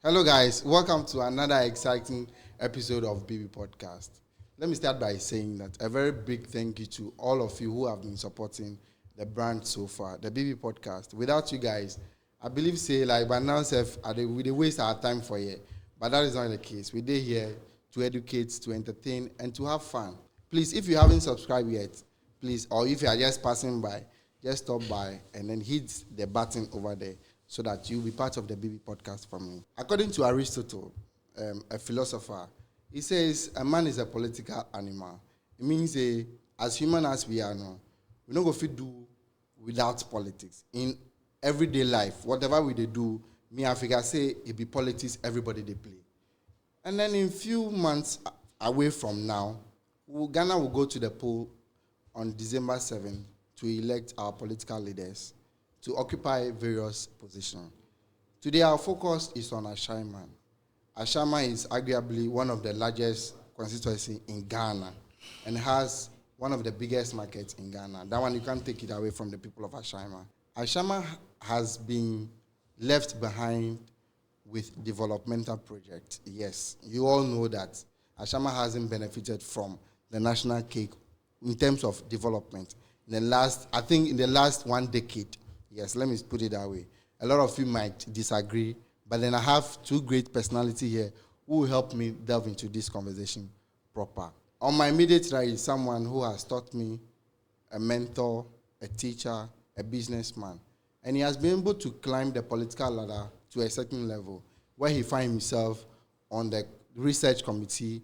Hello, guys. Welcome to another exciting episode of BB Podcast. Let me start by saying that a very big thank you to all of you who have been supporting the brand so far, the BB Podcast. Without you guys, I believe, by now, we waste our time for you. But that is not the case. We're here to educate, to entertain, and to have fun. Please, if you haven't subscribed yet, please, or if you are just passing by, just stop by and then hit the button over there, so that you'll be part of the BB Podcast family. According to Aristotle, a philosopher, he says a man is a political animal. It means as human as we are now, we're not going to do without politics. In everyday life, whatever we do, me Africa say it be politics, everybody they play. And then in few months away from now, Ghana will go to the poll on December 7th to elect our political leaders to occupy various positions. Today, our focus is on Ashaiman. Ashaiman is arguably one of the largest constituencies in Ghana and has one of the biggest markets in Ghana. That one, you can't take it away from the people of Ashaiman. Ashaiman has been left behind with developmental projects. Yes, you all know that Ashaiman hasn't benefited from the national cake in terms of development. In the last 1 decade, yes, let me put it that way. A lot of you might disagree, but then I have two great personalities here who will help me delve into this conversation proper. On my immediate right is someone who has taught me, a mentor, a teacher, a businessman. And he has been able to climb the political ladder to a certain level where he finds himself on the research committee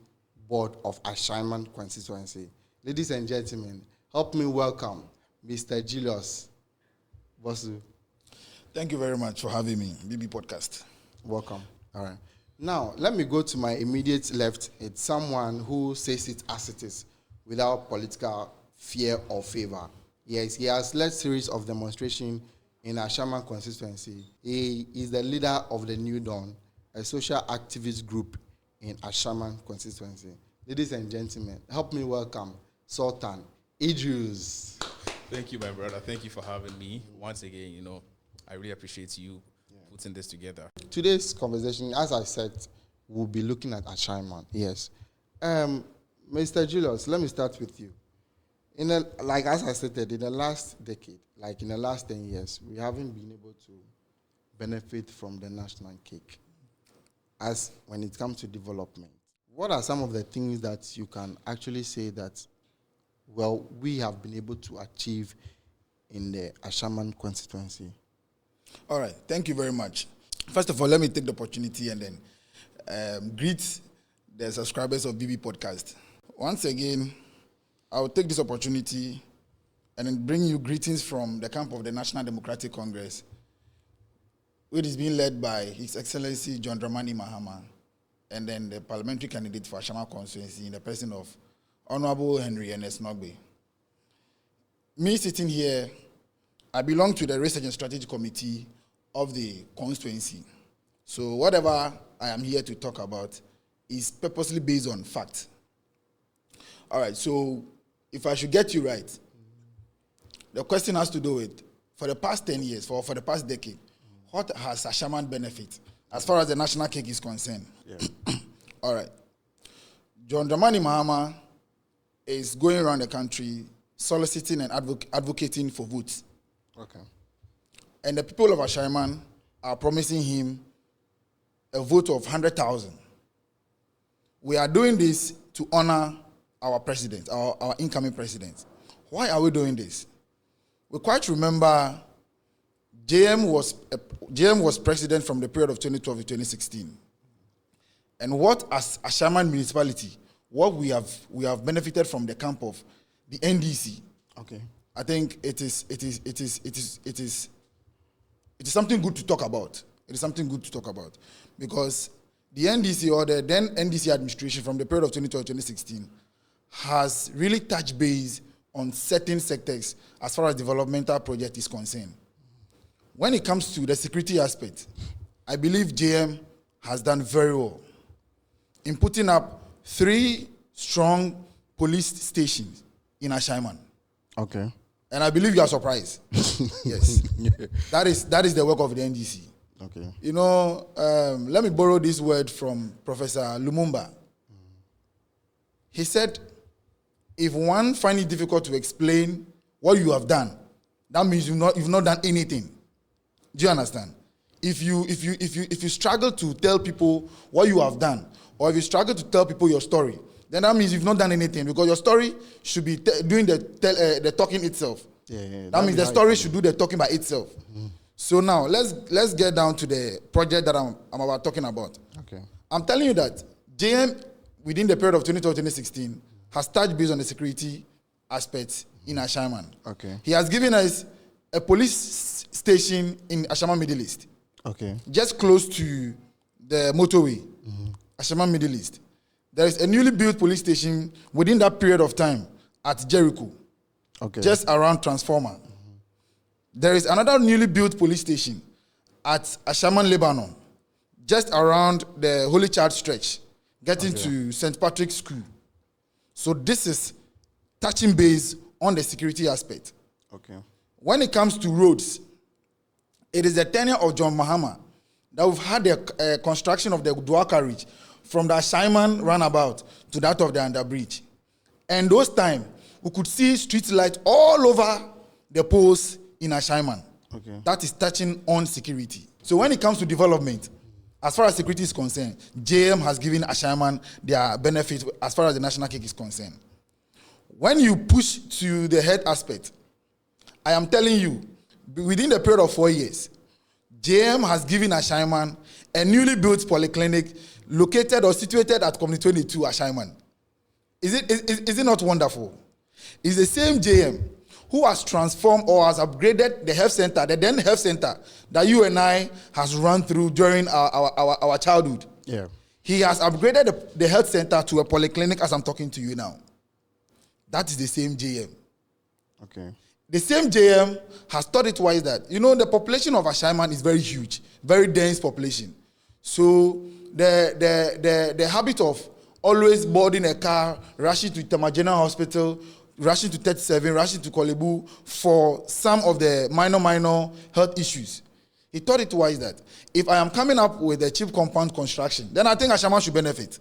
board of Ashaiman Constituency. Ladies and gentlemen, help me welcome Mr. Julius. Bosu. Thank you very much for having me, BB Podcast. Welcome. All right. Now, let me go to my immediate left. It's someone who says it as it is, without political fear or favor. Yes, he has led series of demonstrations in Ashaiman Constituency. He is the leader of the New Dawn, a social activist group in Ashaiman Constituency. Ladies and gentlemen, help me welcome Sultan, Iddrisu. Thank you, my brother. Thank you for having me. Once again, I really appreciate you putting this together. Today's conversation, as I said, we'll be looking at Ashaiman. Yes. Mr. Julius, let me start with you. As I stated, in the last decade, in the last 10 years, we haven't been able to benefit from the national cake as when it comes to development. What are some of the things that you can actually say that we have been able to achieve in the Ashaiman constituency? All right, thank you very much. First of all, let me take the opportunity and then greet the subscribers of BB Podcast. Once again, I will take this opportunity and then bring you greetings from the camp of the National Democratic Congress, which is being led by His Excellency John Dramani Mahama, and then the parliamentary candidate for Ashaiman constituency in the person of Honorable Henry N.S. Nogbe. Me sitting here, I belong to the Research and Strategy Committee of the constituency. So whatever I am here to talk about is purposely based on fact. All right, so if I should get you right, the question has to do with, for the past 10 years, for the past decade, what has Ashaiman benefit as far as the national cake is concerned? Yeah. All right. John Dramani Mahama is going around the country soliciting and advocating for votes. Okay. And the people of Ashaiman are promising him a vote of 100,000. We are doing this to honor our president, our incoming president. Why are we doing this? We quite remember JM was president from the period of 2012 to 2016. And what as Ashaiman municipality, what we have benefited from the camp of the NDC. Okay. I think it is something good to talk about. It is something good to talk about because the NDC or the then NDC administration from the period of 2012 to 2016 has really touched base on certain sectors as far as developmental project is concerned. When it comes to the security aspect, I believe JM has done very well in putting up 3 strong police stations in Ashaiman. Okay. And I believe you are surprised. Yes. Yeah. That is the work of the NDC. Okay. You know, let me borrow this word from Professor Lumumba. He said, if one finds it difficult to explain what you have done, that means you've not done anything. Do you understand? If you struggle to tell people what you have done, or if you struggle to tell people your story, then that means you've not done anything, because your story should be doing the talking itself. That means the story should do the talking by itself. Mm-hmm. So now let's get down to the project that I'm about talking about. Okay. I'm telling you that JM within the period of 2012-2016 has touched based on the security aspects in Ashaiman. Okay. He has given us a police station in Ashaiman Middle East. Okay. Just close to the motorway, Ashaiman Middle East. There is a newly built police station within that period of time at Jericho. Okay. Just around Transformer. There is another newly built police station at Ashaiman, Lebanon, just around the Holy Child stretch, getting to St. Patrick's School. So this is touching base on the security aspect. Okay. When it comes to roads, it is the tenure of John Mahama that we've had the construction of the dual carriage from the Ashaiman roundabout to that of the underbridge. And those times, we could see street lights all over the poles in Ashaiman. Okay. That is touching on security. So when it comes to development, as far as security is concerned, JM has given Ashaiman their benefit as far as the national cake is concerned. When you push to the health aspect, I am telling you, within the period of 4 years, JM has given Ashaiman a newly built polyclinic located or situated at Community 22 Ashaiman. Is it not wonderful? It's the same JM who has transformed or has upgraded the health center, the then health center that you and I has run through during our childhood. Yeah. He has upgraded the health center to a polyclinic as I'm talking to you now. That is the same JM. Okay. The same JM has thought it wise that, you know, the population of Ashaiman is very huge, very dense population. So the habit of always boarding a car, rushing to Tema General Hospital, rushing to 37, rushing to Kolebu for some of the minor health issues. He thought it wise that if I am coming up with a cheap compound construction, then I think Ashaiman should benefit.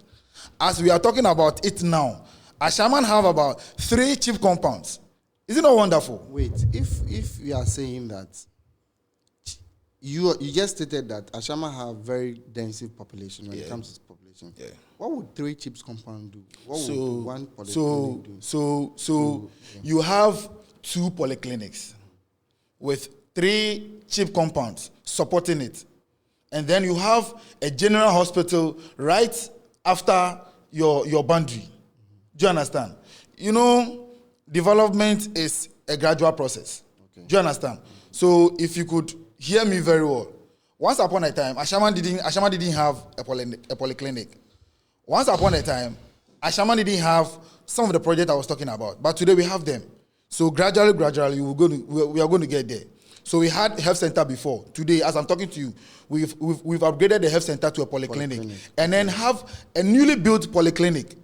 As we are talking about it now, Ashaiman have about 3 cheap compounds. Is it not wonderful? Wait, if you are saying that you just stated that Ashaiman have very dense population when it comes to population. Yeah. What would 3 chips compound do? What So, would one polyclinic do? You have 2 polyclinics with 3 chip compounds supporting it. And then you have a general hospital right after your boundary. Do you understand? You know, development is a gradual process. Okay. Do you understand? So if you could hear me very well, once upon a time, Ashaiman didn't have a polyclinic. Once upon a time, Ashaiman didn't have some of the projects I was talking about, but today we have them. So gradually, we are going to get there. So we had health center before. Today, as I'm talking to you, we've upgraded the health center to a polyclinic. And then have a newly built polyclinic,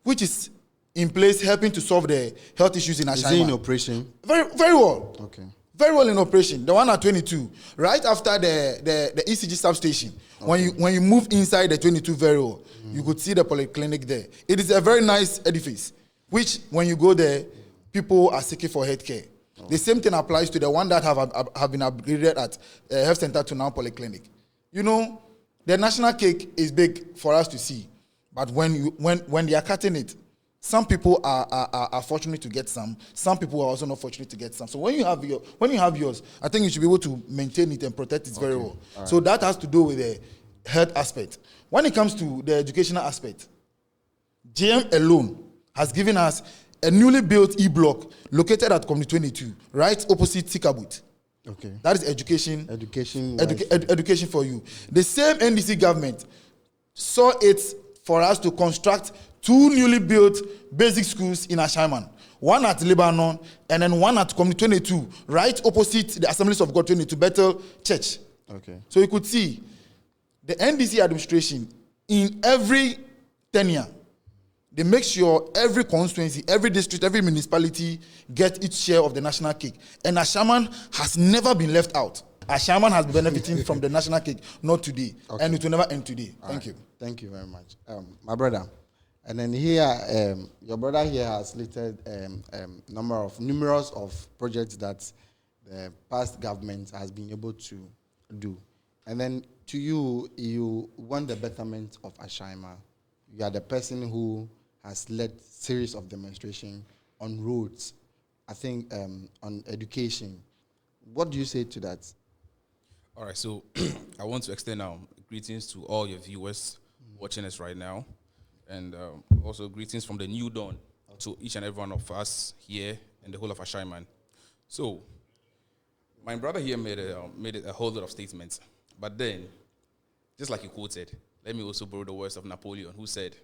which is in place helping to solve the health issues in Ashaiman. Is it in operation? Very, very well. Okay. Very well in operation. The one at 22, right after the ECG substation. Okay. When you move inside the 22 very well, you could see the polyclinic there. It is a very nice edifice, which when you go there, people are seeking for healthcare. Oh. The same thing applies to the one that have been upgraded at health center to now polyclinic. You know, the national cake is big for us to see, but when they are cutting it, some people are fortunate to get some. Some people are also not fortunate to get some. So when you have yours, I think you should be able to maintain it and protect it very well. Right. So that has to do with the health aspect. When it comes to the educational aspect, JM alone has given us a newly built E-block located at Community 22, right opposite Tikabut. Okay. That is education. Education for you. The same NDC government saw it for us to construct 2 newly built basic schools in Ashaiman. One at Lebanon and then one at Community 22, right opposite the Assemblies of God 22 Bethel Church. Okay. So you could see the NDC administration in every tenure, they make sure every constituency, every district, every municipality get its share of the national cake. And Ashaiman has never been left out. Ashaiman has been benefiting from the national cake, not today. Okay. And it will never end today. Thank you. Thank you very much. My brother. And then here, your brother here has listed numerous of projects that the past government has been able to do. And then to you, you want the betterment of Ashaiman. You are the person who has led series of demonstrations on roads, I think on education. What do you say to that? All right, so I want to extend greetings to all your viewers watching us right now, and also greetings from the new dawn to each and every one of us here and the whole of Ashaiman. So, my brother here made a whole lot of statements, but then, just like you quoted, let me also borrow the words of Napoleon, who said,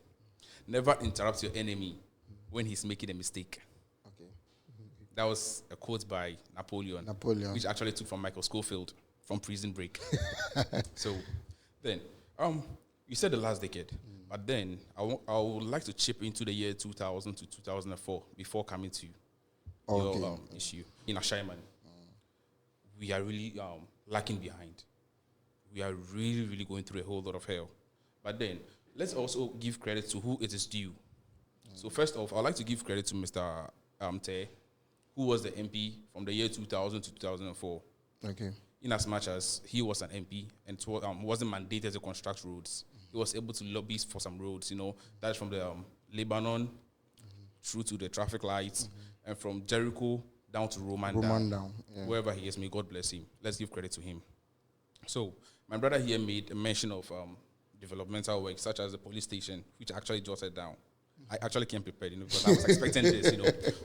"Never interrupt your enemy when he's making a mistake." Okay. That was a quote by Napoleon, which actually took from Michael Scofield from Prison Break. So, then, you said the last decade, but then I would like to chip into the year 2000 to 2004 before coming to your issue in Ashaiman. We are really lacking behind. We are really, really going through a whole lot of hell. But then, let's also give credit to who it is due. So first off, I'd like to give credit to Mr. Tettey, who was the MP from the year 2000 to 2004. Okay. In as much as he was an MP and wasn't mandated to construct roads, he was able to lobby for some roads, that's from the Lebanon through to the traffic lights, and from Jericho down to Roman down. Yeah. Wherever he is, may God bless him. Let's give credit to him. So, my brother here made a mention of developmental work, such as the police station, which I actually jotted down. I actually came prepared, because I was expecting this,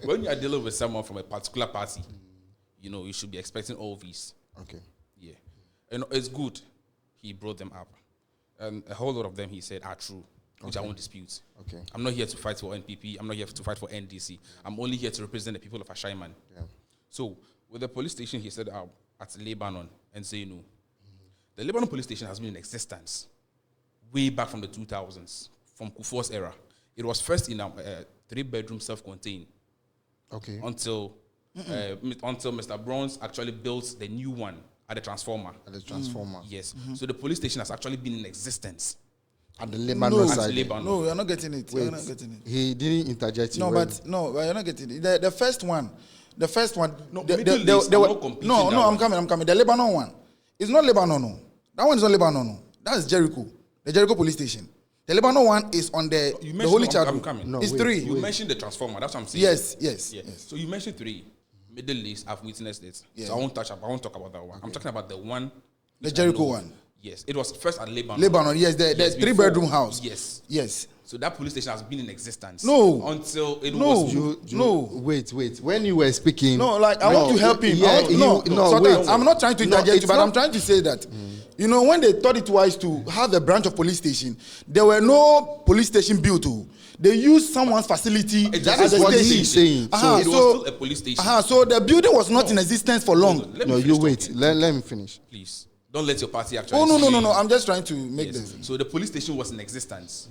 When you are dealing with someone from a particular party, you should be expecting all these. Okay. Yeah. And it's good he brought them up. And a whole lot of them, he said, are true, which I won't dispute. Okay. I'm not here to fight for NPP. I'm not here to fight for NDC. I'm only here to represent the people of Ashaiman. Yeah. So, with the police station, he said, at Lebanon and Zainu. The Lebanon police station has been in existence way back from the 2000s, from Kufuor's era. It was first in a 3-bedroom self-contained. Okay. Until Mr. Bronze actually built the new one at the transformer. Yes. So the police station has actually been in existence. At the Lebanon side. No, you're not getting it. Wait, you're not getting it. He didn't interject you. But you're not getting it. The first one. No, I'm coming. The Lebanon one. It's not Lebanon, no. That one is not Lebanon, no. That's Jericho. The Jericho police station. The Lebanon one is on the Holy Child. I'm coming. No, it's 3. You mentioned the transformer. That's what I'm saying. Yes. So you mentioned 3. Middle East, I've witnessed it. Yeah. So I won't talk about that one. Okay. I'm talking about the one. The Jericho one. Yes. It was first at Lebanon. Yes. The 3-bedroom house. Yes. So that police station has been in existence. No. Until it was. No. Wait. When you were speaking. No, I want to help him. Wait. I'm not trying to interject you, but I'm trying to say that. When they thought it wise to have a branch of police station, there were no police station built. They used someone's facility. That is what he's saying. So it was still a police station. So the building was not in existence for long. You wait. Let me finish. Please. Don't let your party actually. Oh, no. I'm just trying to make this. So the police station was in existence.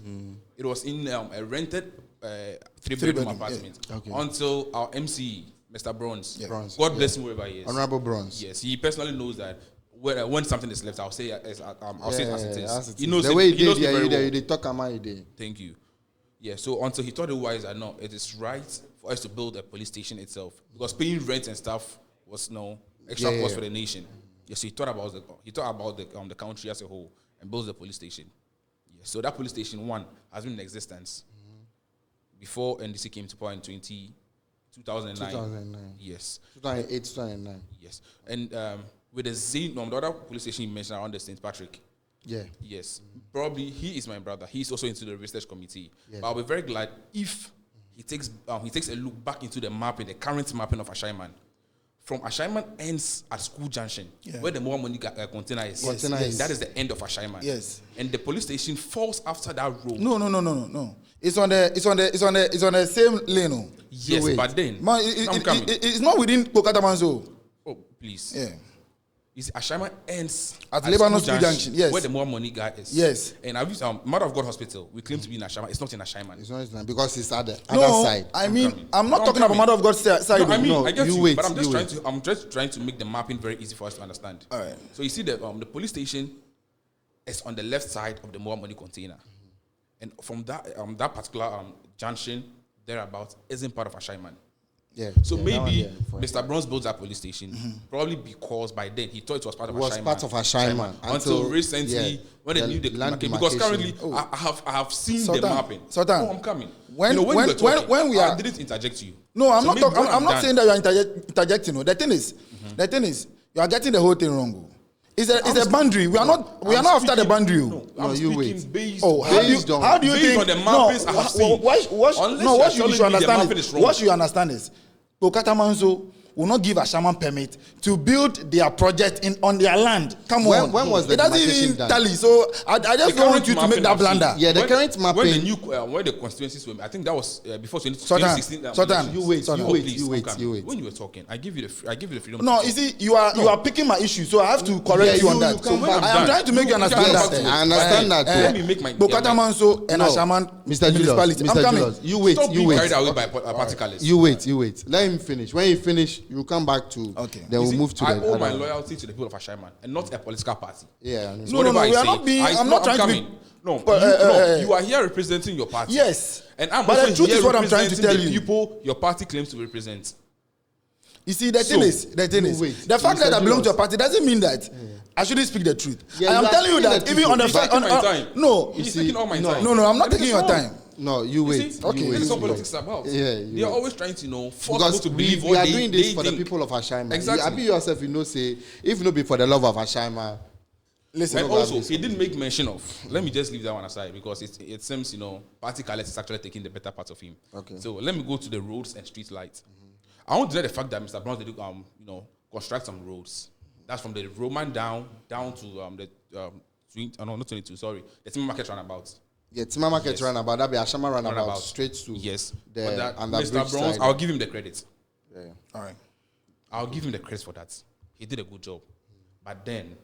It was in a rented 3-bedroom apartment. Yeah. Okay. Until our MC, Mr. Bronze. Yeah. God bless him wherever he is. Honorable Bronze. Yes, he personally knows that when something is left, I'll say it as it is. He knows the way he knows me very well. They talk about it. Thank you. Yeah, so until he thought it wise, no, it is right for us to build a police station itself, because paying rent and stuff was no extra cost for the nation. Yeah, so he thought about the country as a whole and built the police station. Yeah, so that police station has been in existence before NDC came to power in 2009. 2009. Yes. 2008, 2009. Yes, and with the Zainu, the other police station you mentioned around the St. Patrick. Yeah. Yes. Probably he is my brother. He's also into the research committee. Yeah. But I'll be very glad if he takes a look back into the current mapping of Ashaiman. From Ashaiman ends at School Junction, where the more money container is. Yes. That is the end of Ashaiman. Yes. And the police station falls after that road. No. It's on the same lane. Yes, but then Man, it's not within Kokatamanzo. Oh, please. Yeah. Is Ashaiman ends at Lebanon School Junction, yes, where the more money guy is. Yes. And I've used Mother of God Hospital. We claim to be in Ashaiman. It's not in Ashaiman. It's not because it's at the other side. I mean, I'm not talking about Mother of God side. No, I mean, No, I get you you, wait, but you I'm just trying to make the mapping very easy for us to understand. All right. So you see the police station is on the left side of the more money container, and from that particular junction thereabouts isn't part of Ashaiman. Yeah. So yeah, maybe Mr. Bronze built that police station probably because by then he thought it was part of Ashaiman. Part of Ashaiman until recently when they knew the land because currently I have seen Sultan, the mapping. Sultan, I'm coming. When you know, when we are, I didn't interject you. No, I'm So not. maybe I'm not saying that you are interjecting. No, the thing is, you are getting the whole thing wrong. It's a boundary. We are not after the boundary. No, you wait. How do you think? On the mappings I have seen. What you should understand is what you understand is Okatamanso will not give Ashaiman permit to build their project on their land. Come on. When was the it doesn't even tally. So I just don't want you to make that blunder. Yeah, the current mapping. When the constituencies were, I think that was before 2016. Sultan, you wait. When you were talking, I give you the freedom. No, you see, you are picking my issue, so I have to correct you on that. I am trying to make you understand that. I understand that. Let me make my Okatamanso and Ashaiman Mr. Julius, you wait. Carried away by party colors. You wait. Let him finish. When he finish, you come back to. Okay. Then we'll move to I owe my loyalty to the people of Ashaiman and not a political party. Yeah. No, we are not being. I'm not trying to be. No, you are here representing your party. Yes. And I'm but also the truth here is what I'm trying to tell the you. people your party claims to represent. You see, the thing is, the fact that I belong to a party doesn't mean that I shouldn't speak the truth. Yeah, I am telling you that even on the fact, no, he's taking all my time. No, I'm not taking your time. No, you wait. Okay, this is what politics is about. Yeah, they are always trying to force people to believe we are doing this for the people of Ashaiman. Exactly. You be yourself, say if not be for the love of Ashaiman. Listen, and also he didn't make mention of. Let me just leave that one aside because it seems party colors is actually taking the better part of him. Okay. So let me go to the roads and street lights. I want to deny the fact that Mr. Brown did construct some roads. That's from the Roman down to not 22. Sorry, the Timber Market roundabout. Yeah, Timber Market roundabout. That be Ashaiman roundabout straight to the Mr. Brown. I'll give him the credit. Yeah. All right. I'll give him the credit for that. He did a good job, but then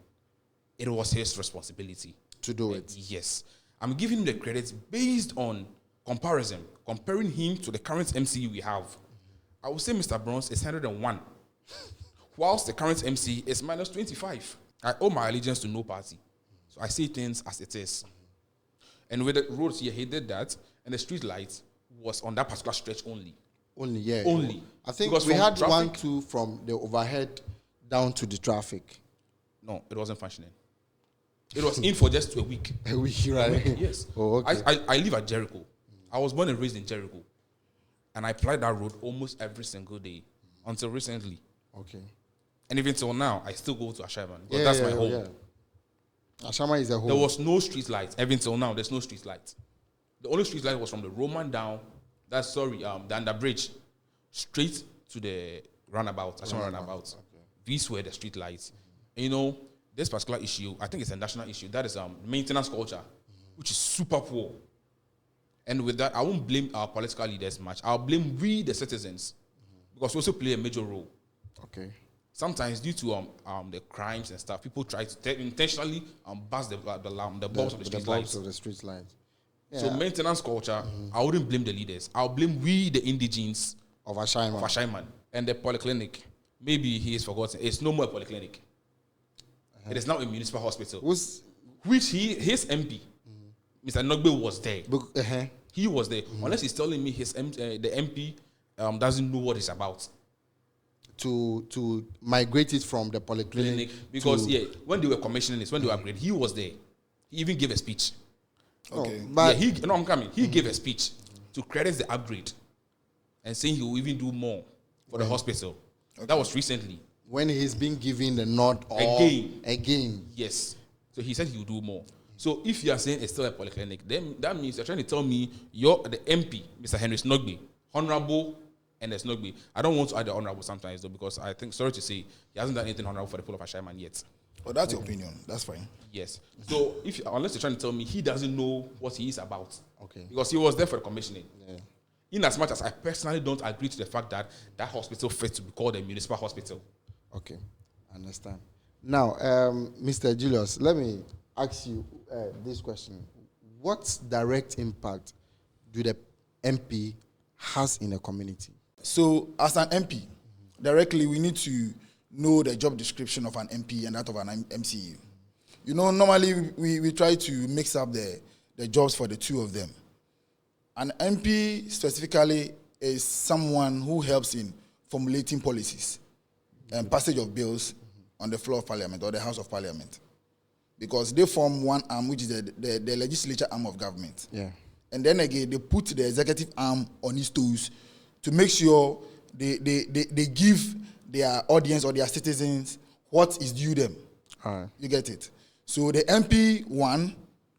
it was his responsibility to do it. Yes, I'm giving him the credit based on comparing him to the current MC we have. I would say Mr. Bronze is 101, whilst the current MC is minus 25. I owe my allegiance to no party, so I say things as it is. And with the roads here, he did that, and the street lights was on that particular stretch only. Only. I think because we had traffic, 1-2 from the overhead down to the traffic. No, it wasn't functioning. It was in for just a week. A week, right? Yes. Oh, okay. I live at Jericho. I was born and raised in Jericho. And I applied that road almost every single day until recently. Okay. And even till now, I still go to Ashaiman. Because that's my home. Yeah. Ashaiman is a home. There was no street light. Even till now, there's no street light. The only street light was from the Roman down, the under bridge, straight to the roundabout, Ashaiman roundabout. Okay. These were the street lights. And this particular issue, I think it's a national issue. That is maintenance culture, which is super poor. And with that, I won't blame our political leaders much. I'll blame we, the citizens, because we also play a major role. Okay. Sometimes due to the crimes and stuff, people try to intentionally bust the bulbs of the street lights. Yeah. So maintenance culture, I wouldn't blame the leaders. I'll blame we, the indigenes of Ashaiman. And the polyclinic. Maybe he is forgotten. It's no more a polyclinic. It is now a municipal hospital. Which his MP, Mr. Nogbe, was there. He was there. Unless he's telling me the MP doesn't know what it's about. To migrate it from the polyclinic. Because when they were commissioning this, when they were upgraded, he was there. He even gave a speech. Okay. But I'm coming. He gave a speech to credit the upgrade and saying he will even do more for the hospital. Okay. That was recently. When he's been given the nod again. Yes. So he said he will do more. So if you are saying it's still a polyclinic, then that means you're trying to tell me you're the MP, Mr. Henry Snogby, honorable, and there's Snogby. I don't want to add the honorable sometimes though, because I think, sorry to say, he hasn't done anything honorable for the people of Ashaiman yet. Oh, that's your opinion. That's fine. Yes. So unless you're trying to tell me he doesn't know what he is about, okay, because he was there for the commissioning. Yeah. In as much as I personally don't agree to the fact that hospital fits to be called a municipal hospital. Okay, I understand. Now, Mr. Julius, let me ask you this question. What direct impact do the MP has in a community? So, as an MP, directly we need to know the job description of an MP and that of an MCU. You know, normally we try to mix up the jobs for the two of them. An MP specifically is someone who helps in formulating policies and passage of bills on the floor of Parliament or the House of Parliament. Because they form one arm, which is the legislature arm of government. Yeah. And then again, they put the executive arm on his toes to make sure they give their audience or their citizens what is due them. All right. You get it? So the MP, one,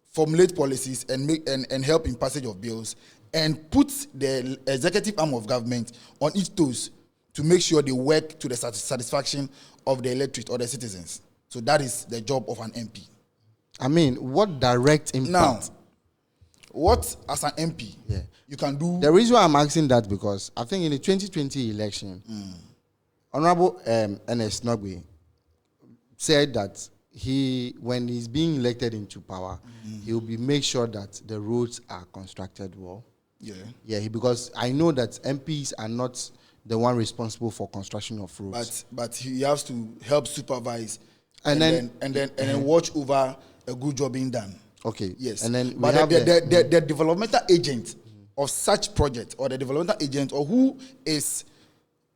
formulate policies and help in passage of bills and put the executive arm of government on its toes to make sure they work to the satisfaction of the electorate or the citizens. So that is the job of an MP. I mean, what direct impact? Now, what as an MP you can do? The reason why I'm asking that because I think in the 2020 election, Honorable Ernest Nogbe said that when he's being elected into power, he will make sure that the roads are constructed well. Because I know that MPs are not the one responsible for construction of roads. But he has to help supervise and then watch over a good job being done. Okay. Yes. And then but the developmental agent of such project or the developmental agent or who is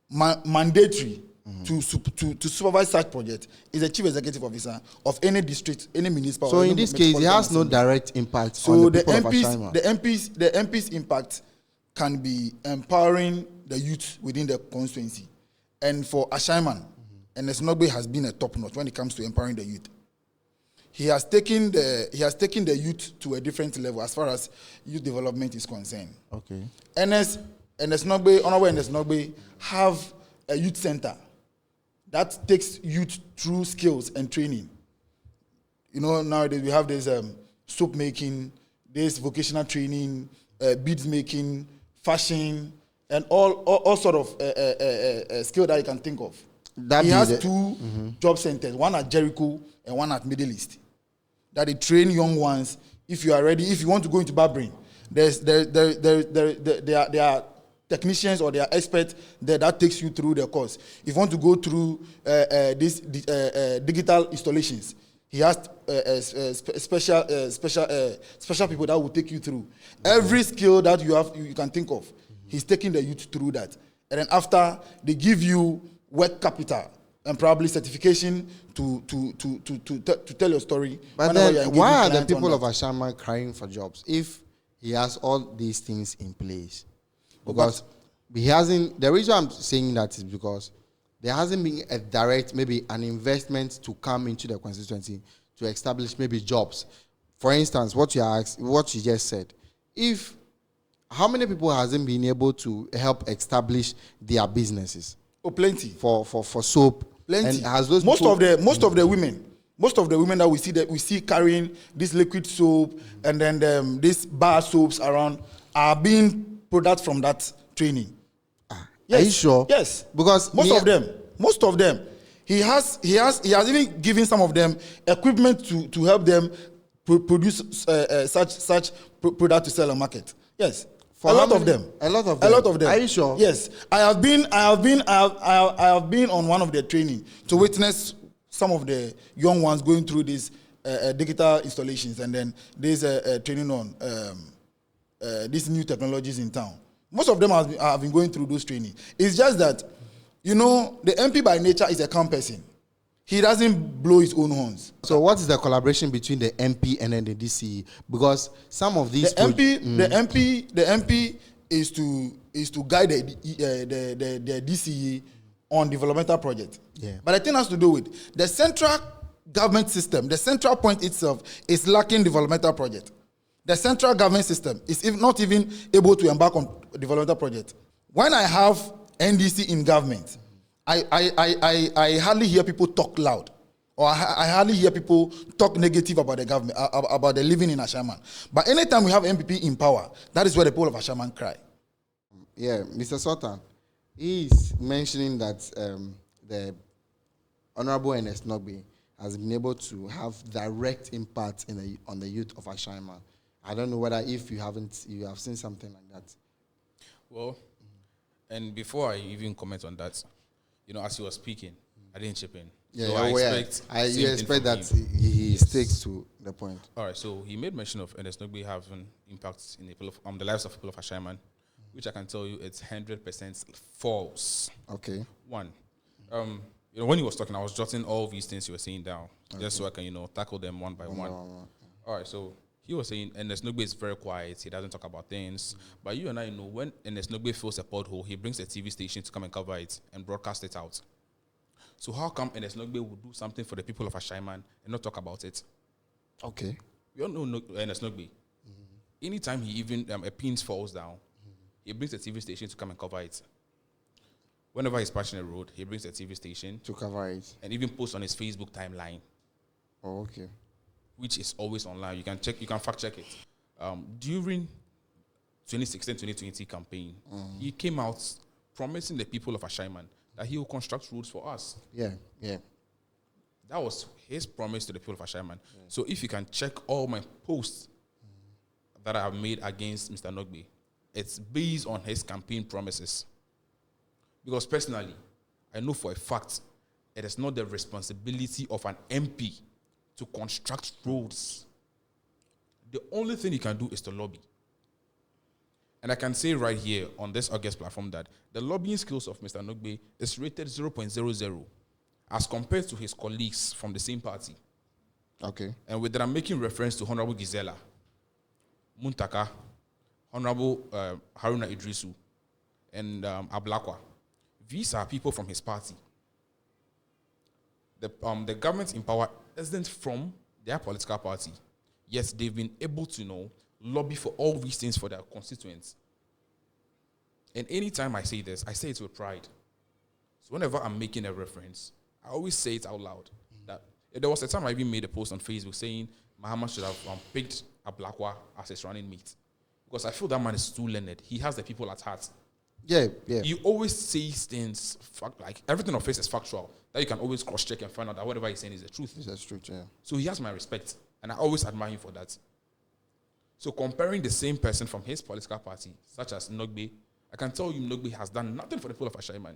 mandatory to supervise such project is the chief executive officer of any district, any municipal. So in this case, it has no direct impact on the people of Ashaiman. The MP's impact can be empowering the youth within the constituency, and for Ashaiman, and Nogbe has been a top notch when it comes to empowering the youth. He has taken the youth to a different level as far as youth development is concerned. Okay. Honorable Ernest Nogbe have a youth center that takes youth through skills and training. You know, nowadays we have this soap making, this vocational training, beads making, fashion, and all sort of skill that you can think of. He has two job centers, one at Jericho and one at Middle East, that they train young ones. If you are ready, if you want to go into barbering, there are technicians or they are experts there that takes you through the course. If you want to go through these digital installations, he has special people that will take you through every skill that you can think of. He's taking the youth through that, and then after they give you work capital and probably certification to tell your story. But then why are the people of Ashaiman crying for jobs if he has all these things in place? Because he hasn't. The reason I'm saying that is because there hasn't been a direct, maybe an investment to come into the constituency to establish maybe jobs. For instance, what you just said, how many people hasn't been able to help establish their businesses? Oh, plenty. For soap. Plenty. And has those most of the women that we see carrying this liquid soap and then these bar soaps around are being products from that training. Yes. Are you sure? Yes. Because most of them. He has even given some of them equipment to help them produce such product to sell on market. Yes. A lot of them. Are you sure? Yes. I have been on one of their training to witness some of the young ones going through these digital installations and then there's training on these new technologies in town. Most of them have been going through those training. It's just that, the MP by nature is a calm person. He doesn't blow his own horns. So what is the collaboration between the MP and then the DCE? Because some of these the MP is to guide the DCE on developmental project. Yeah. But the thing has to do with the central government system. The central point itself is lacking developmental project. The central government system is not even able to embark on developmental project. When I have NDC in government, I hardly hear people talk loud, or I hardly hear people talk negative about the government, about the living in Ashaiman. But anytime we have MPP in power, that is where the people of Ashaiman cry. Yeah, Mr. Sultan, he is mentioning that the Honorable Ernest Nogbe has been able to have direct impact on the youth of Ashaiman. I don't know whether if you have seen something like that. Well, and before I even comment on that, as you were speaking, I didn't chip in. Yeah, so you expect that he sticks to the point. All right, so he made mention of Ernest Nogbe having impacts in the lives of people of Ashaiman, which I can tell you it's 100% false. Okay. One, when he was talking, I was jotting all these things you were saying down, just so I can, tackle them one by one. All right, so he was saying Ernest Nogbe is very quiet. He doesn't talk about things. But you and I know when Ernest Nogbe fills a pothole, he brings a TV station to come and cover it and broadcast it out. So how come Ernest Nogbe would do something for the people of Ashaiman and not talk about it? Okay. We all know Ernest Nogbe. Anytime he even a pin falls down, he brings a TV station to come and cover it. Whenever he's passing a road, he brings a TV station to cover it and even posts on his Facebook timeline. Oh, okay. Which is always online. You can fact check it. During 2016-2020 campaign, he came out promising the people of Ashaiman that he will construct roads for us. Yeah. That was his promise to the people of Ashaiman. Yeah. So if you can check all my posts that I have made against Mr. Nogbe, it's based on his campaign promises. Because personally, I know for a fact it is not the responsibility of an MP to construct roads. The only thing he can do is to lobby. And I can say right here on this August platform that the lobbying skills of Mr. Nogbe is rated 0.00 as compared to his colleagues from the same party. Okay. And with that, I'm making reference to Honorable Gisela, Muntaka, Honorable Haruna Iddrisu, and Ablakwa. These are people from his party. The government in power isn't from their political party. Yet they've been able to lobby for all these things for their constituents. And anytime I say this, I say it with pride. So whenever I'm making a reference, I always say it out loud. That there was a time I even made a post on Facebook saying Mahama should have picked Ablakwa as his running mate. Because I feel that man is too learned. He has the people at heart. Yeah. You always say things, like everything of his is factual, that you can always cross-check and find out that whatever he's saying is the truth. That's true, yeah. So he has my respect, and I always admire him for that. So comparing the same person from his political party, such as Nogbe, I can tell you Nogbe has done nothing for the people of Ashaiman.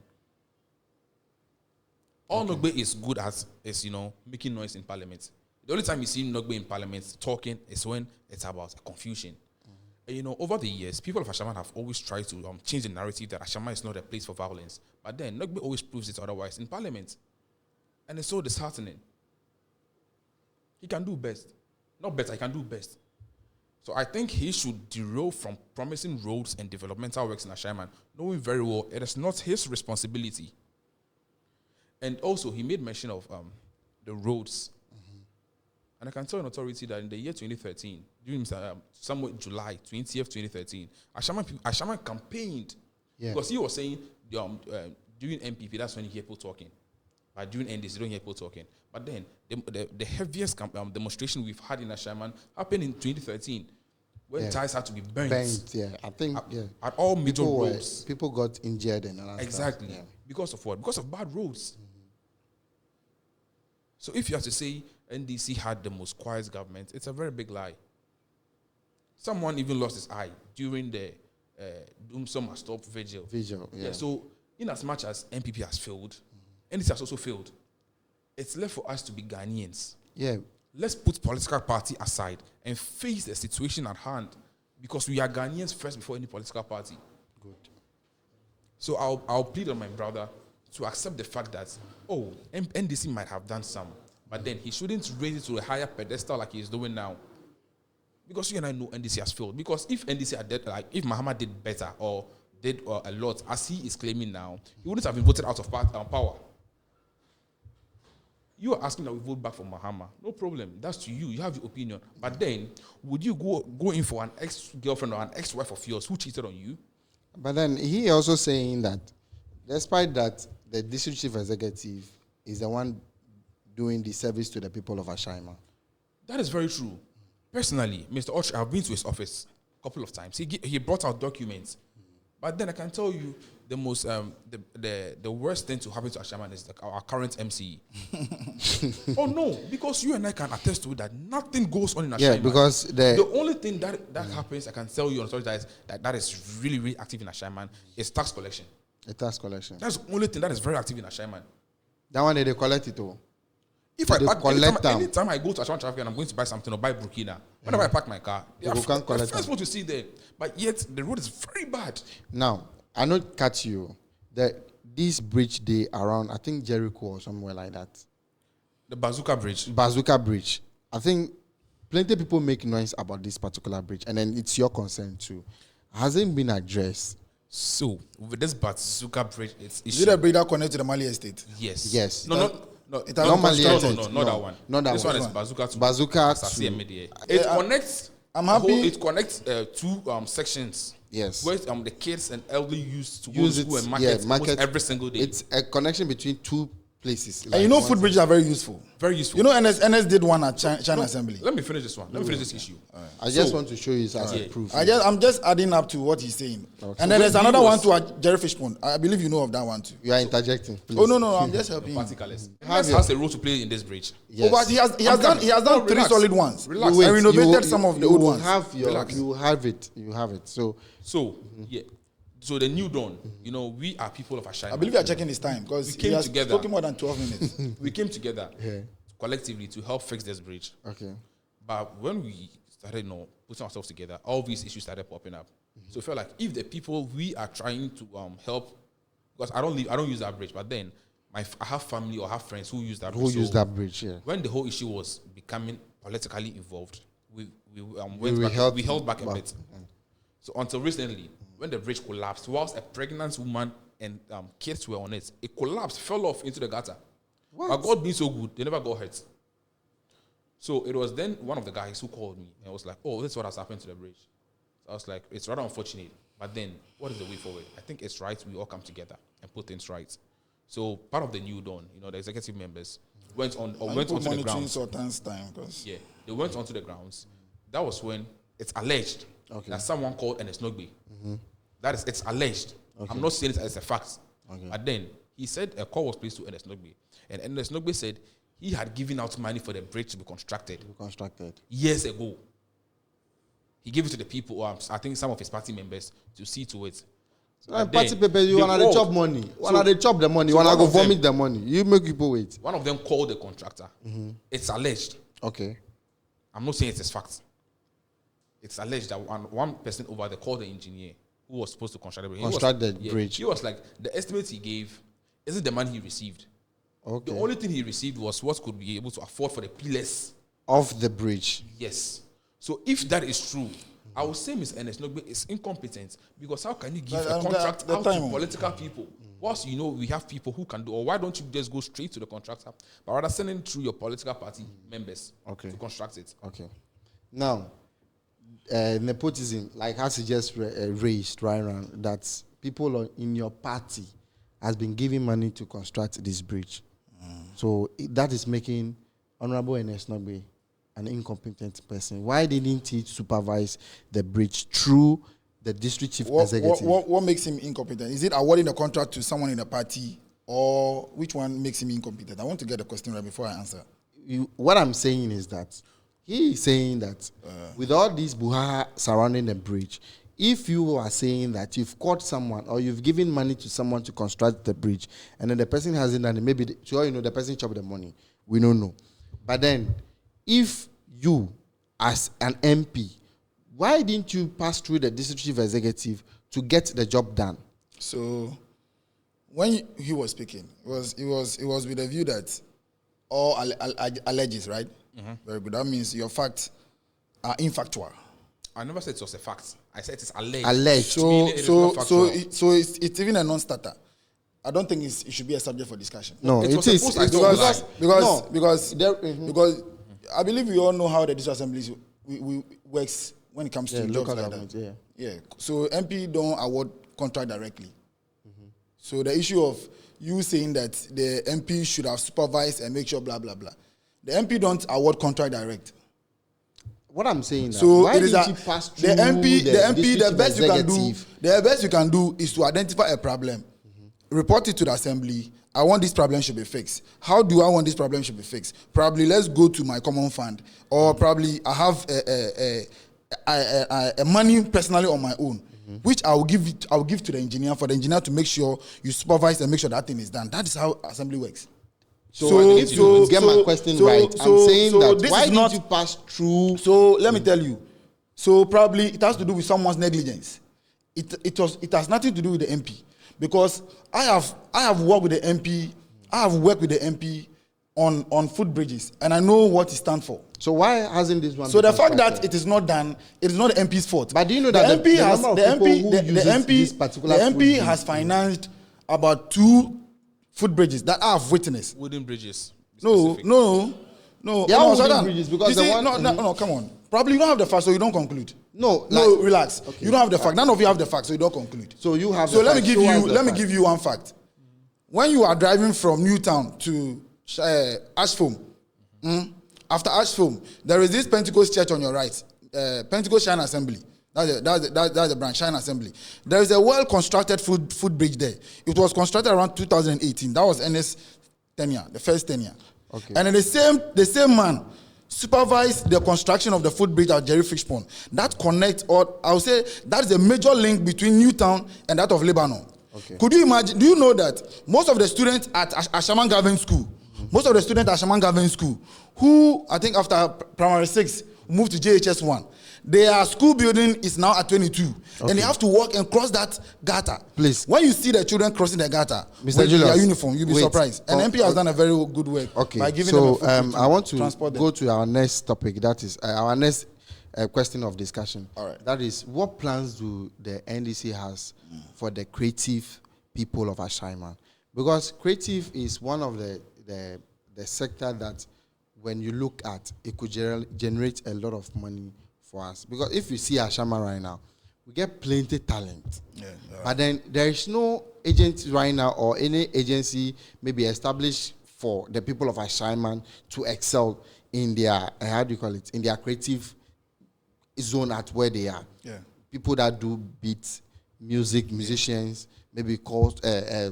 All Nogbe is good at is, making noise in parliament. The only time you see Nogbe in parliament talking is when it's about confusion. And, over the years, people of Ashaiman have always tried to change the narrative that Ashaiman is not a place for violence. But then Nogbe always proves it otherwise in parliament. And it's so disheartening. He can do best. Not better, he can do best. So I think he should derail from promising roads and developmental works in Ashaiman, knowing very well it is not his responsibility. And also, he made mention of the roads. And I can tell an authority that in the year 2013, during somewhere July 20th, 2013, Ashaiman campaigned. Yeah. Because he was saying during MPP, that's when you hear people talking. But during NDC, you don't hear people talking. But then the heaviest demonstration we've had in Ashaiman happened in 2013, when ties had to be burnt. I think at all major roads. People got injured and all that exactly. Stuff. Yeah. Because of what? Because of bad roads. So if you have to say NDC had the most quiet government, it's a very big lie. Someone even lost his eye during the Doomsday Must Stop vigil. Yeah. So in as much as MPP has failed, NDC has also failed. It's left for us to be Ghanaians. Yeah. Let's put political party aside and face the situation at hand, because we are Ghanaians first before any political party. Good. So I'll plead on my brother to accept the fact that, NDC might have done some, but then he shouldn't raise it to a higher pedestal like he's doing now. Because you and I know NDC has failed. Because if NDC had if Mahama did better or did a lot, as he is claiming now, he wouldn't have been voted out of power. You are asking that we vote back for Mahama. No problem. That's to you. You have your opinion. But then, would you go in for an ex-girlfriend or an ex-wife of yours who cheated on you? But then he also saying that, despite that, the district chief executive is the one doing the service to the people of Ashaiman. That is very true. Personally, Mr. Ochi, I've been to his office a couple of times. He brought out documents. But then I can tell you, the most the worst thing to happen to Ashaiman is our current MCE. Oh no, because you and I can attest to it that nothing goes on in Ashaiman. Yeah, because the only thing that happens, I can tell you on story that is really, really active in Ashaiman is tax collection. A tax collection. That's the only thing that is very active in Ashaiman. That one they collect it all. If anytime I go to Ashaiman traffic and I'm going to buy something or buy Burkina, whenever I park my car, they're first one to see there. But yet the road is very bad. Now, I not catch you. This bridge day around, I think Jericho or somewhere like that. The Bazooka Bridge. Bazooka Bridge. I think plenty of people make noise about this particular bridge, and then it's your concern too. Hasn't been addressed. So with this Bazooka Bridge, it's is it a bridge that connects to the Mali estate? Yes. Yes. No, not that one. Not that this one is Bazooka to Bazooka to. It connects. I'm happy. It connects two sections. Yes. Where the kids and elderly used to go to school and market every single day. It's a connection between two places. Like, and you know, footbridges are very useful. Very useful. You know, NS did one at China Assembly. Let me finish this one. Let me finish this issue. Right. I just want to show you as a proof. I'm just adding up to what he's saying. Okay. And then there's another one to Jerry Fishpond. I believe you know of that one too. You are interjecting. Please. Oh no, I'm just helping. Particles. has a role to play in this bridge. Yes. Oh, but he has done three solid ones. Relax. And renovated some of the old ones. You have it. So yeah. So the new dawn, you know, we are people of Ashaiman. I believe you are checking his time because he has spoken more than 12 minutes. We came together collectively to help fix this bridge. Okay. But when we started, putting ourselves together, all these issues started popping up. So it felt like if the people we are trying to help, because I don't use that bridge, but then I have family or have friends who use that bridge. Use that bridge, yeah. When the whole issue was becoming politically involved, we held back a bit. So until recently, when the bridge collapsed, whilst a pregnant woman and kids were on it, it collapsed, fell off into the gutter. What? But God being so good, they never got hurt. So it was then one of the guys who called me and was like, "Oh, this is what has happened to the bridge." So I was like, "It's rather unfortunate, but then what is the way forward? I think it's right we all come together and put things right." So part of the new dawn, the executive members went onto the grounds. Sultan's time, yeah, they went onto the grounds. That was when it's alleged that someone called Ernest Nogbe. Mm-hmm. It's alleged. Okay. I'm not saying it as a fact. Okay. But then he said a call was placed to Ernest Nogbe, and Ernest Nogbe said he had given out money for the bridge to be constructed. Years ago. He gave it to the people, I think some of his party members, to see to it. So party people, you want to chop money. Want to chop the money. You want to go vomit the money. You make people wait. One of them called the contractor. Mm-hmm. It's alleged. Okay. I'm not saying it's fact. It's alleged that one person over there called the engineer who was supposed to construct the bridge. He was like, the estimate he gave isn't the money he received. Okay. The only thing he received was what could be able to afford for the pillars of the bridge. Yes. So if that is true, I would say Ms. Ernest Nogbe is incompetent, because how can you give a contract out to political people? Whilst we have people who can do, or why don't you just go straight to the contractor, but rather send it through your political party members to construct it? Okay. Now, nepotism, like as you just raised right around, that people in your party has been giving money to construct this bridge. So that is making Honorable Ernest Nogbe an incompetent person. Why didn't he supervise the bridge through the district chief executive? What makes him incompetent? Is it awarding a contract to someone in the party, or which one makes him incompetent? I want to get the question right before I answer. What I'm saying is that he is saying that with all this buha surrounding the bridge, if you are saying that you've caught someone or you've given money to someone to construct the bridge, and then the person hasn't done it, maybe the person chopped the money. We don't know. But then, if you, as an MP, why didn't you pass through the district chief executive to get the job done? So, when he was speaking, it was with a view that all alleges, right? Mm-hmm. Very good. That means your facts are infactual. I never said it was a fact. I said it's alleged. Alleged. So it's even a non-starter. I don't think it should be a subject for discussion. No, it is because I believe we all know how the district assemblies works when it comes to jobs like that. Yeah. So MP don't award contract directly. Mm-hmm. So the issue of you saying that the MP should have supervised and make sure blah blah blah, the MP don't award contract direct. What I'm saying, so why it is didn't that you pass through the MP, the best you can do, executive? the best you can do is to identify a problem, report it to the assembly. I want this problem should be fixed. How do I want this problem should be fixed? Probably let's go to my common fund, or probably I have a money personally on my own, which I will give to the engineer for the engineer to make sure you supervise and make sure that thing is done. That is how assembly works. So get my question right. I'm saying that why didn't you pass through? So let me tell you. So probably it has to do with someone's negligence. It has nothing to do with the MP, because I have worked with the MP. I have worked with the MP on footbridges, and I know what it stands for. So why hasn't this one? So the fact that it is not done, it is not the MP's fault. But do you know that the MP has financed about 2 footbridges that I have witnessed. Wooden bridges. No. They are wooden bridges because no, come on. Probably you don't have the facts, so you don't conclude. No, relax. Okay. You don't have the fact. None of you have the facts, so you don't conclude. So you have. So let me give you one fact. When you are driving from Newtown to Ashfome, after Ashfome, there is this Pentecost church on your right, Pentecost Shine Assembly. That's the branch, Shine Assembly. There is a well-constructed footbridge there. It was constructed around 2018. That was NS tenure, the first tenure. Okay. And then the same man supervised the construction of the footbridge at Jerry Fish Pond. That connects, or I would say that is a major link between Newtown and that of Lebanon. Okay. Could you imagine? Do you know that most of the students at Ashaiman Government School, who I think after primary 6 moved to JHS 1, their school building is now at 22, and they have to walk and cross that gutter. Please, when you see the children crossing the gutter with their uniform, you'll be surprised. And MP has done a very good work by giving them a footbridge. I want to go to our next topic. That is our next question of discussion. All right. That is, what plans do the NDC has for the creative people of Ashaiman? Because creative is one of the sector that, when you look at, it could generate a lot of money for us. Because if you see Ashaiman right now, we get plenty talent. But then there is no agent right now, or any agency maybe established for the people of Ashaiman to excel in their, in their creative zone at where they are. People that do beats, music, musicians, maybe called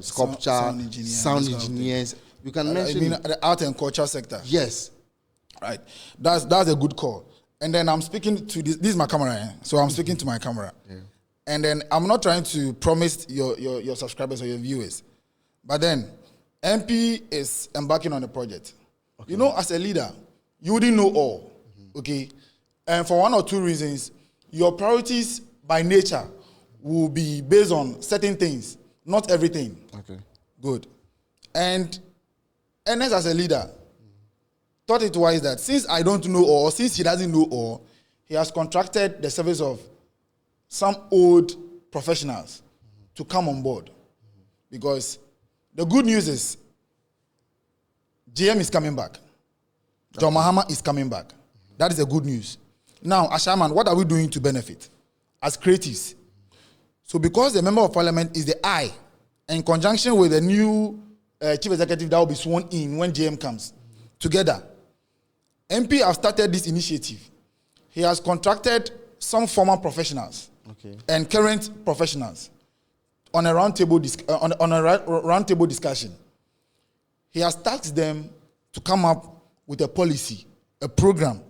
sculpture, sound engineers. You can mention, I mean, the art and culture sector. Yes. Right. That's a good call. And then I'm speaking to this is my camera, so I'm speaking to my camera. And then I'm not trying to promise your subscribers or your viewers. But then MP is embarking on a project. Okay. You know, as a leader, you wouldn't know all. Okay? And for one or two reasons, your priorities by nature will be based on certain things, not everything. Okay. Good. And Ernest, as a leader, thought it wise that since I don't know all, since he doesn't know all, he has contracted the service of some old professionals to come on board. Because the good news is GM is coming back. John Mahama is coming back. That is the good news. Now, Ashaiman, what are we doing to benefit as creatives? So because the member of parliament is the eye, in conjunction with the new chief executive that will be sworn in when GM comes, together, MP have started this initiative. He has contracted some former professionals and current professionals on a roundtable discussion. He has tasked them to come up with a policy, a program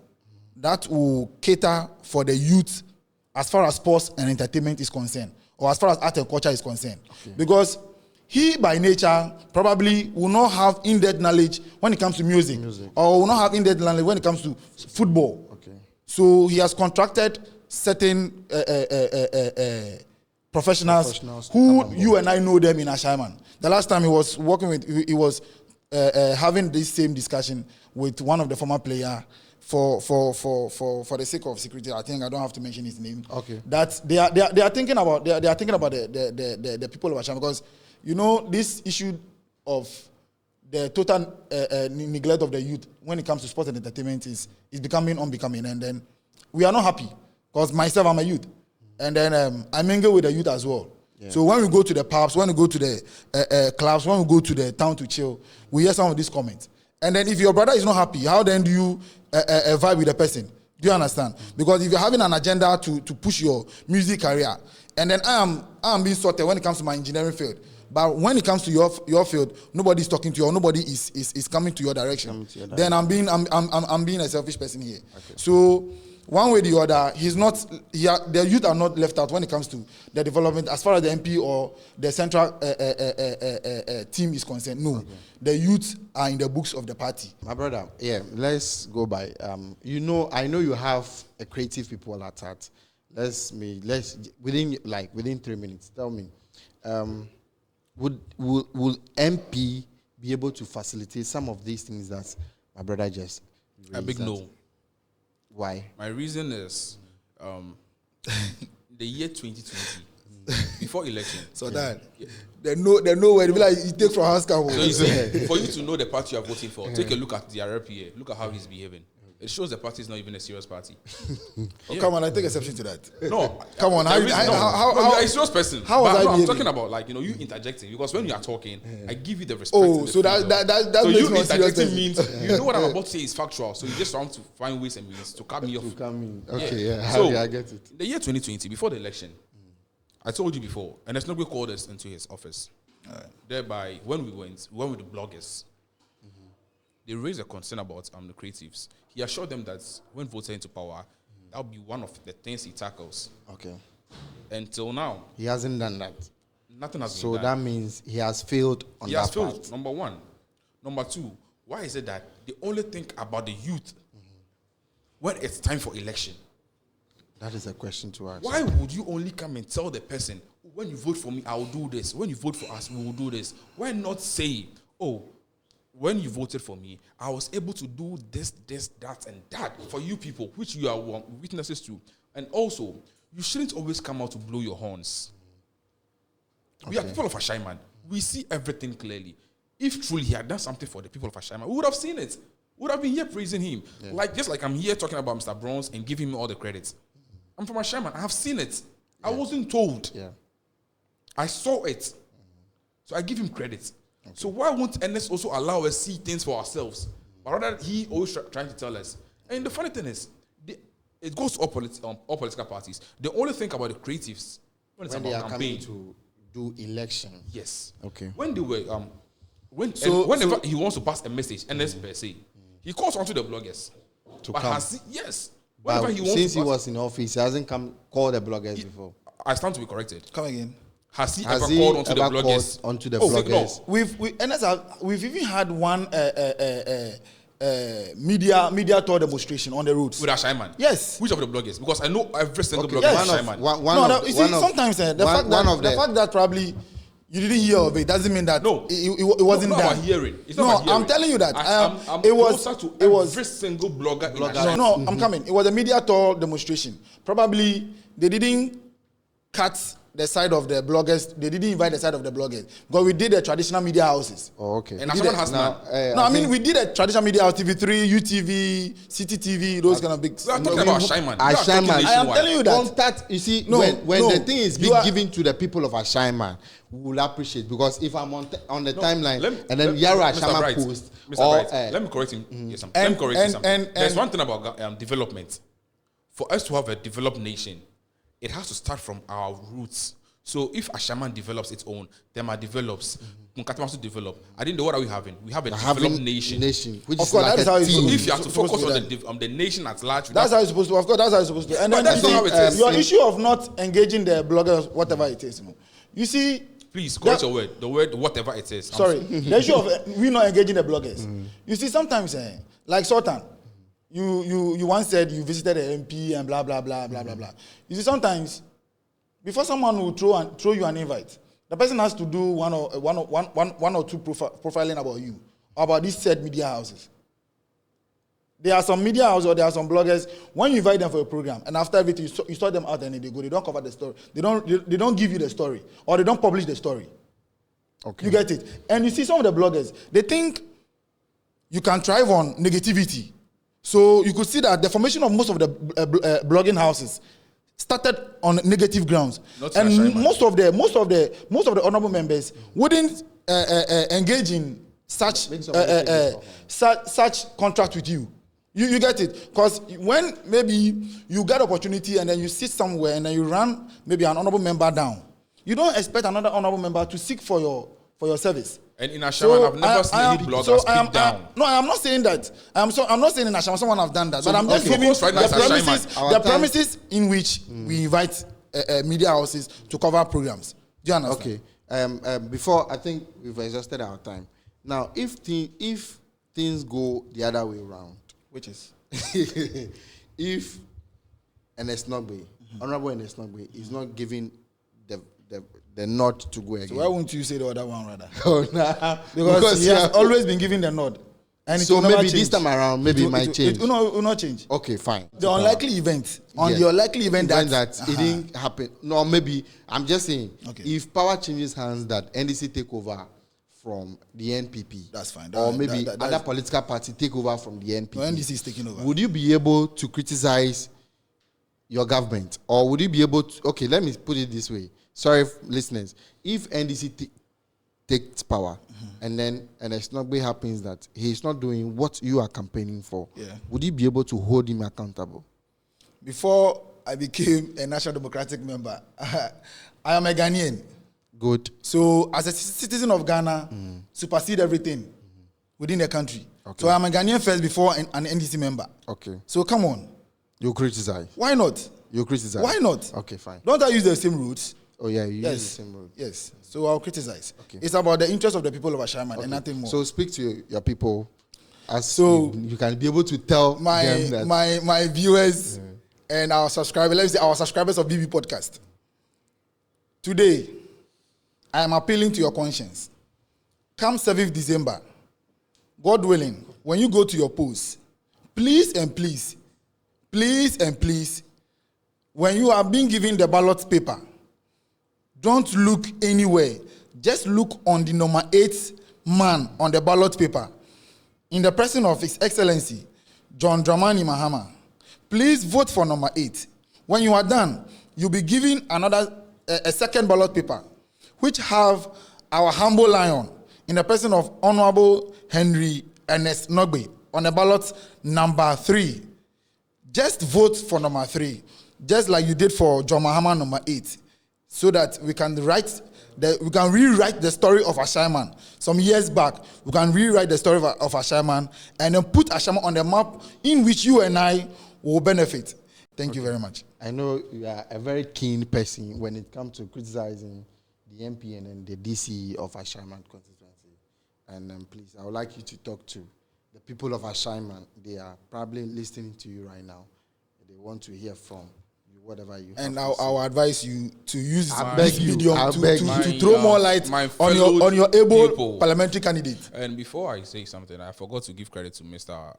that will cater for the youth as far as sports and entertainment is concerned, or as far as art and culture is concerned. Because he, by nature, probably will not have in-depth knowledge when it comes to music. Or will not have in-depth knowledge when it comes to football. So he has contracted certain professionals who you and I know them in Ashaiman. The last time he was working with, he was having this same discussion with one of the former players for the sake of security. I think I don't have to mention his name. That they are thinking about the people of Ashaiman, because you know, this issue of the total neglect of the youth when it comes to sports and entertainment is becoming unbecoming. And then we are not happy, because myself, I'm a youth. And then I mingle with the youth as well. So when we go to the pubs, when we go to the clubs, when we go to the town to chill, we hear some of these comments. And then if your brother is not happy, how then do you vibe with the person? Do you understand? Because if you're having an agenda to push your music career, and then I am being sorted when it comes to my engineering field, but when it comes to your field, nobody's talking to you or nobody is coming to your direction. Then I'm being a selfish person here. Okay. So one way or the other, the youth are not left out when it comes to the development as far as the MP or the central team is concerned. No, the youth are in the books of the party. My brother, let's go by. I know you have a creative people at heart. Let's within 3 minutes. Tell me, will MP be able to facilitate some of these things that my brother just raised? A big no. Why? My reason is the year 2020, before election. So they know where like you take from house cover. So you see, for you to know the party you are voting for, take a look at the RPA. Look at how he's behaving. It shows the party is not even a serious party. Come on, I take exception to that. No, come on. How you're a serious person. How was I I'm talking about you interjecting, because when you are talking, I give you the respect. Oh, so that so makes you me interjecting means you know what I'm about to say is factual. So you just want to find ways and means to cut me off. To come in. Okay, So I get it. The year 2020, before the election, I told you before, and there's nobody called us into his office. Thereby, when we went with the bloggers. They raised a concern about the creatives. He assured them that when voted into power, that would be one of the things he tackles. Okay. Until now, he hasn't done that. Nothing has been done. So that means he has failed on that part. He has failed, number one. Number two, why is it that they only think about the youth when it's time for election? That is a question to ask. Why would you only come and tell the person, when you vote for me, I will do this. When you vote for us, we will do this. Why not say, when you voted for me, I was able to do this, that, and that for you people, which you are witnesses to. And also, you shouldn't always come out to blow your horns. Okay. We are people of Ashaiman. We see everything clearly. If truly he had done something for the people of Ashaiman, we would have seen it. We would have been here praising him. Yeah. Just like I'm here talking about Mr. Bronze and giving him all the credits. I'm from Ashaiman. I have seen it. Yeah. I wasn't told. Yeah. I saw it. So I give him credit. Okay. So why won't NS also allow us see things for ourselves? But rather, he always trying to tell us. And the funny thing is, it goes to all political parties. They only think about the creatives when they are coming to do election. Yes. Okay. When they were whenever he wants to pass a message, NS per se, he calls onto the bloggers to come. Yes. Whenever he wants since he was in office, he hasn't called the bloggers before. I stand to be corrected. Come again. Has he ever called onto the bloggers? Onto the bloggers? No. We've even had one media tour demonstration on the roads with Ashaiman. Yes. Which of the bloggers? Because I know every single blogger with Ashaiman. Sometimes the fact that probably you didn't hear of it doesn't mean that it wasn't done. About hearing. It's not about hearing. I'm telling you that. It was every single blogger. I'm coming. It was a media tour demonstration. Probably they didn't cut the side of the bloggers. They didn't invite the side of the bloggers because we did the traditional media houses. Oh, okay. And someone has none. We did a traditional media house, TV3, UTV, CTTV, those kind of big. We are talking about Ashaiman. I am telling you that. When the thing is being given to the people of Ashaiman, we will appreciate, because if I'm on the timeline and then Yaro Ashaiman post, let me correct him. Let me correct you something. There's one thing about development. For us to have a developed nation, it has to start from our roots. So if Ashaiman develops its own, Tema develops, Munkatama also develop. I think what are we having? We have a developed nation. Which of course, that is how it's so if you have to focus on the nation at large, that's how it's supposed to. Of course, that's how it's supposed to. And then that's not how it is. Your issue of not engaging the bloggers, whatever it is, you see. Please correct your word. The word whatever it is. Sorry, the issue of we not engaging the bloggers. You see, sometimes like Sultan. You once said you visited an MP and blah blah blah blah blah blah. You see, sometimes before someone will throw you an invite, the person has to do one or two profiling about you, or about these said media houses. There are some media houses or there are some bloggers. When you invite them for a program, and after everything you sort them out and they go, they don't cover the story. They don't give you the story, or they don't publish the story. Okay, you get it. And you see some of the bloggers, they think you can thrive on negativity. So you could see that the formation of most of the blogging houses started on negative grounds, and most of the honorable members wouldn't engage in such contract with you. You get it? Because when maybe you get opportunity and then you sit somewhere and then you run maybe an honorable member down, you don't expect another honorable member to seek for your service. And in Ashaiman, I've never seen any bloggers speak down. No, I'm not saying that. I'm not saying in Ashaiman someone have done that. So but I'm just giving right now the premises in which we invite media houses to cover programs. Do you understand? Okay. Before, I think we've exhausted our time. Now, if things go the other way around, which is if Enesnogbe, Honorable Enesnogbe, is not giving the nod to go again. So why won't you say the other one rather? Oh, nah. Because he has always been giving the nod. And so maybe this time around, maybe it might change. It will not change. Okay, fine. The unlikely event. The unlikely event that it didn't happen. No, maybe I'm just saying. Okay. If power changes hands, that NDC take over from the NPP. That's fine. Or maybe other political party take over from the NPP. No, NDC is taking over. Would you be able to criticize your government, or would you be able to? Okay, let me put it this way. Sorry, listeners. If NDC takes power, and then Enesnogbe happens that he's not doing what you are campaigning for, would you be able to hold him accountable? Before I became a National Democratic member, I am a Ghanaian. Good. So as a citizen of Ghana, supersede everything within the country. Okay. So I'm a Ghanaian first before an NDC member. Okay. So come on. You criticize. Why not? You criticize. Why not? Okay, fine. Don't I use the same routes? Oh yeah, you use the same route. Yes. So I'll criticize. Okay. It's about the interest of the people of Ashaiman and nothing more. So speak to your people, as you can be able to tell them that my viewers and our subscribers. Let me say our subscribers of BB Podcast. Today, I am appealing to your conscience. Come 7th December, God willing, when you go to your polls, please and please, when you are being given the ballot paper, don't look anywhere. Just look on the number 8 man on the ballot paper. In the person of His Excellency, John Dramani Mahama. Please vote for number 8. When you are done, you'll be given a second ballot paper, which have our humble lion in the person of Honorable Henry Ernest Nogbe on the ballot number 3. Just vote for number 3, just like you did for John Mahama number 8, so that we can rewrite the story of Ashaiman. Some years back, we can rewrite the story of Ashaiman and then put Ashaiman on the map in which you and I will benefit. Thank you very much. I know you are a very keen person when it comes to criticizing the MP and the DC of Ashaiman Constituency. And please, I would like you to talk to the people of Ashaiman. They are probably listening to you right now. They want to hear from you, whatever you have. And I'll advise you to use this medium to throw more light on your able people. Parliamentary candidate. And before I say something, I forgot to give credit to Mr.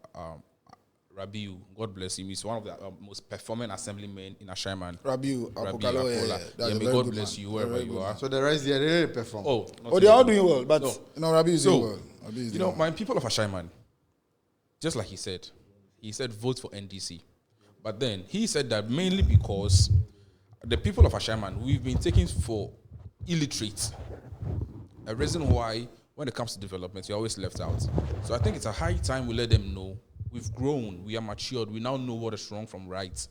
Rabiu. God bless him. He's one of the most performing assemblymen in Ashaiman. Rabiu Apola. May God bless you wherever you are. So the rest, they really perform. They're all doing well. But Rabiu is doing well. My people of Ashaiman, just like he said vote for NDC. But then he said that mainly because the people of Ashaiman, we've been taken for illiterate. A reason why, when it comes to development, we're always left out. So I think it's a high time we let them know we've grown, we are matured, we now know what is wrong from right.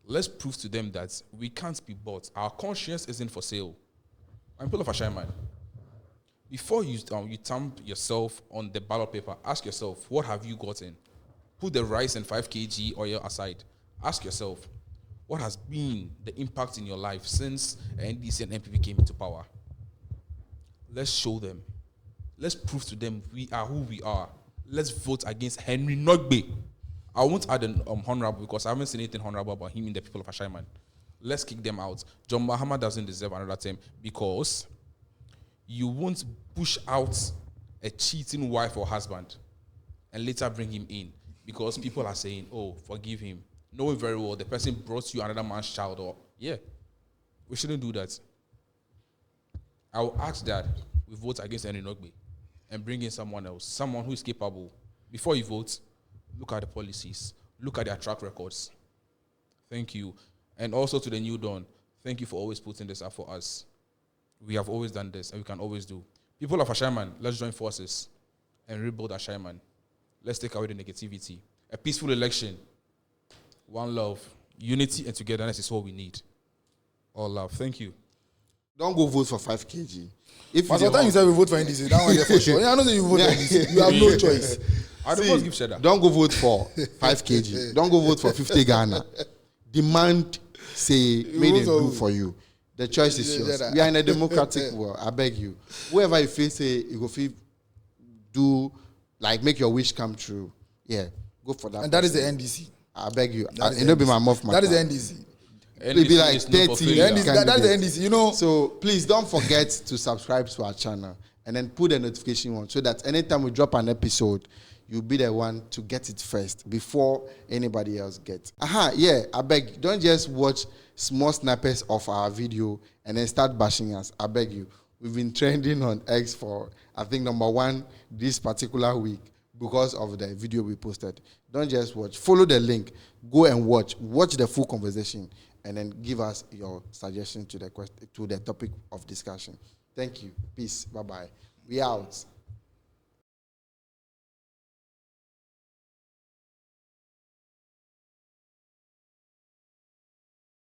Let's prove to them that we can't be bought. Our conscience isn't for sale. People of Ashaiman, before you stamp yourself on the ballot paper, ask yourself, what have you gotten? Put the rice and 5 kg oil aside. Ask yourself, what has been the impact in your life since NDC and NPP came into power? Let's show them. Let's prove to them we are who we are. Let's vote against Henry Nogbe. I won't add an honorable because I haven't seen anything honorable about him in the people of Ashaiman. Let's kick them out. John Mahama doesn't deserve another term because you won't push out a cheating wife or husband and later bring him in because people are saying, oh, forgive him. Knowing very well the person brought you another man's child or, we shouldn't do that. I will ask that we vote against Henry Nogbe and bring in someone else, someone who is capable. Before you vote, look at the policies, look at their track records. Thank you. And also to the New Dawn, thank you for always putting this up for us. We have always done this, and we can always do. People of Ashaiman, let's join forces and rebuild Ashaiman. Let's take away the negativity. a peaceful election. One love. Unity and togetherness is what we need. All love. Thank you. Don't go vote for 5 kg. If but sometimes you say we vote for NDC, that one there for sure. I know that you vote for NDC. You have no choice. I don't give cheddar. Don't go vote for 5 kg. Don't go vote for 50 Ghana. Demand, say, may they do for you. The choice is yours. We are in a democratic world. I beg you. Whoever you feel say you go feel do like make your wish come true. Yeah, go for that. And that is the NDC. I beg you. It'll be my mouth. That is the NDC. It'll be like 30. That is the NDC. You know. So please don't forget to subscribe to our channel and then put the notification on so that anytime we drop an episode, you'll be the one to get it first before anybody else gets. Yeah. I beg. Don't just watch small snippets of our video and then start bashing us. I beg you. We've been trending on X for, I think, #1 this particular week because of the video we posted. Don't just watch. Follow the link. Go and watch. Watch the full conversation and then give us your suggestion to the topic of discussion. Thank you. Peace. Bye-bye. We out.